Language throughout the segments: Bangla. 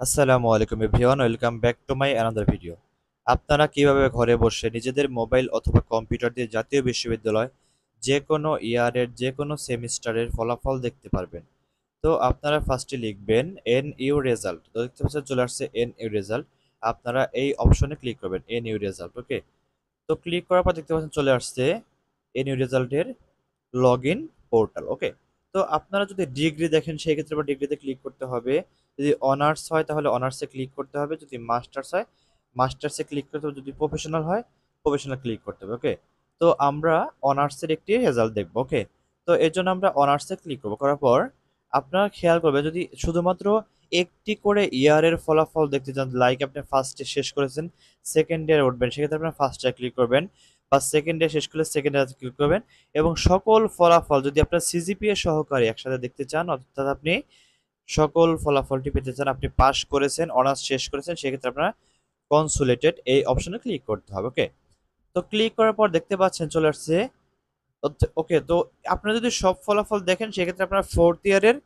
আসসালামু আলাইকুম everyone, welcome back to my another video. আপনারা কিভাবে ঘরে বসে নিজেদের মোবাইল অথবা কম্পিউটার দিয়ে জাতীয় বিশ্ববিদ্যালয় যে কোনো ইয়ারের যে কোনো সেমিস্টারের ফলাফল দেখতে পারবেন। তো আপনারা ফার্স্টে লিখবেন NU রেজাল্ট। তো দেখতে পাচ্ছেন চলে আসছে NU রেজাল্ট। আপনারা এই অপশনে ক্লিক করবেন NU রেজাল্ট। ওকে, তো ক্লিক করার পর দেখতে পাচ্ছেন চলে আসছে NU রেজাল্টের লগ ইন পোর্টাল। ওকে, তো আপনারা যদি ডিগ্রি দেখেন সেই ক্ষেত্রে আবার ডিগ্রিতে ক্লিক করতে হবে। যদি অনার্স হয় তাহলে অনার্সে ক্লিক করতে হবে, যদি মাস্টার্স হয় মাস্টার্সে ক্লিক করতে হবে, যদি প্রফেশনাল হয় প্রফেশনাল ক্লিক করতে হবে। ওকে, তো আমরা অনার্সের একটি রেজাল্ট দেখব। ওকে, তো এর জন্য আমরা অনার্সে ক্লিক করবো। করার পর আপনারা খেয়াল করবেন যদি শুধুমাত্র একটি করে ইয়ারের ফলাফল দেখতে চান, লাইক আপনি ফার্স্ট ইয়ার শেষ করেছেন সেকেন্ড ইয়ারে উঠবেন, সেক্ষেত্রে আপনার ফার্স্ট ইয়ার ক্লিক করবেন, বা সেকেন্ড ইয়ার শেষ করলে সেকেন্ড ইয়ার ক্লিক করবেন। এবং সকল ফলাফল যদি আপনার সিজিপিএ সহকারে একসাথে দেখতে চান, অর্থাৎ আপনি সকল ফলাফলটি পেতে চান, আপনি পাস করেছেন অনার্স শেষ করেছেন, সেক্ষেত্রে আপনার কনসুলেটেড এই অপশনে ক্লিক করতে হবে। ওকে, তো ক্লিক করার পর দেখতে পাচ্ছেন চলে আসছে। ওকে, তো আপনারা যদি সব ফলাফল দেখেন সেক্ষেত্রে আপনার ফোর্থ ইয়ারের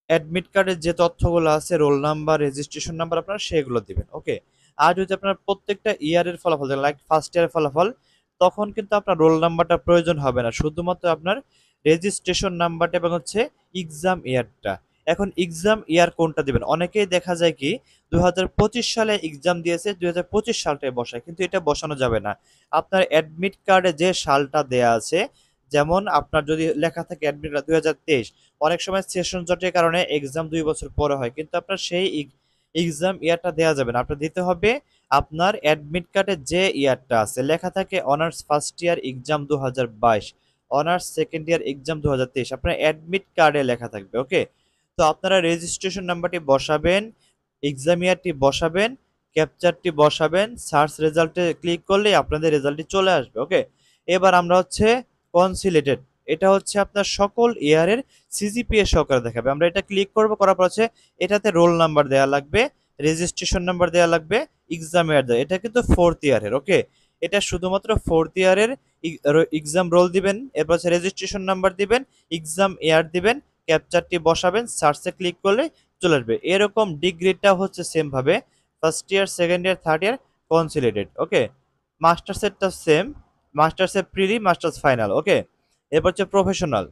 অ্যাডমিট কার্ডের যে তথ্যগুলো আছে, রোল নাম্বার, রেজিস্ট্রেশন নাম্বার, আপনারা সেগুলো দিবেন। ওকে, আর যদি আপনার প্রত্যেকটা ইয়ারের ফলাফল দেখেন, লাইক ফার্স্ট ইয়ারের ফলাফল, তখন কিন্তু আপনার রোল নাম্বারটা প্রয়োজন হবে না, শুধুমাত্র আপনার রেজিস্ট্রেশন নাম্বারটা এবং হচ্ছে এক্সাম ইয়ারটা। এখন এক্সাম ইয়ার কোনটা দিবেন, অনেকেই দেখা যায় কি 2025 সালে এক্সাম দিয়েছে 2025 সালটায় বসায়, কিন্তু এটা বসানো যাবে না। আপনার অ্যাডমিট কার্ডে যে সালটা দেয়া আছে, যেমন আপনার যদি লেখা থাকে অ্যাডমিট কার্ড 2023, অনেক সময় সেশন জটের কারণে এক্সাম 2 বছর পরে হয়, কিন্তু আপনার সেই এক্সাম ইয়ারটা দেওয়া যাবে না, আপনার দিতে হবে আপনার অ্যাডমিট কার্ডে যে ইয়ারটা আছে, লেখা থাকে honours first year exam 2022, honours second year exam 2023, আপনার অ্যাডমিট কার্ডে লেখা থাকবে। ওকে, তো আপনারা রেজিস্ট্রেশন নাম্বারটি বসাবেন, এক্সাম ইয়ারটি বসাবেন, ক্যাপচারটি বসাবেন, সার্চ রেজাল্টে ক্লিক করলেই আপনাদের রেজাল্টটি চলে আসবে। ওকে, এবার আমরা হচ্ছে কনসিলেটেড, এটা হচ্ছে আপনার সকল ইয়ারের সিজিপিএ সহকারে দেখাবে। আমরা এটা ক্লিক করব, করার পর হচ্ছে এটাতে রোল নাম্বার দেওয়া লাগবে, রেজিস্ট্রেশন নাম্বার দেওয়া লাগবে, এক্সাম ইয়ার দেওয়া, এটা কিন্তু ফোর্থ ইয়ারের। ওকে, এটা শুধুমাত্র ফোর্থ ইয়ারের এক্সাম রোল দিবেন, এরপর হচ্ছে রেজিস্ট্রেশন নাম্বার দিবেন, এক্সাম ইয়ার দিবেন, ক্যাপচারটি বসাবেন, সার্চে ক্লিক করলে চলে আসবে। এরকম ডিগ্রিটা হচ্ছে সেম ভাবে first year, second year, third year consolidated. Okay, মাস্টার্সেরটা সেম, মাস্টার্সের প্রিলি, মাস্টার্স ফাইনাল। ওকে, এরপর হচ্ছে প্রফেশনাল।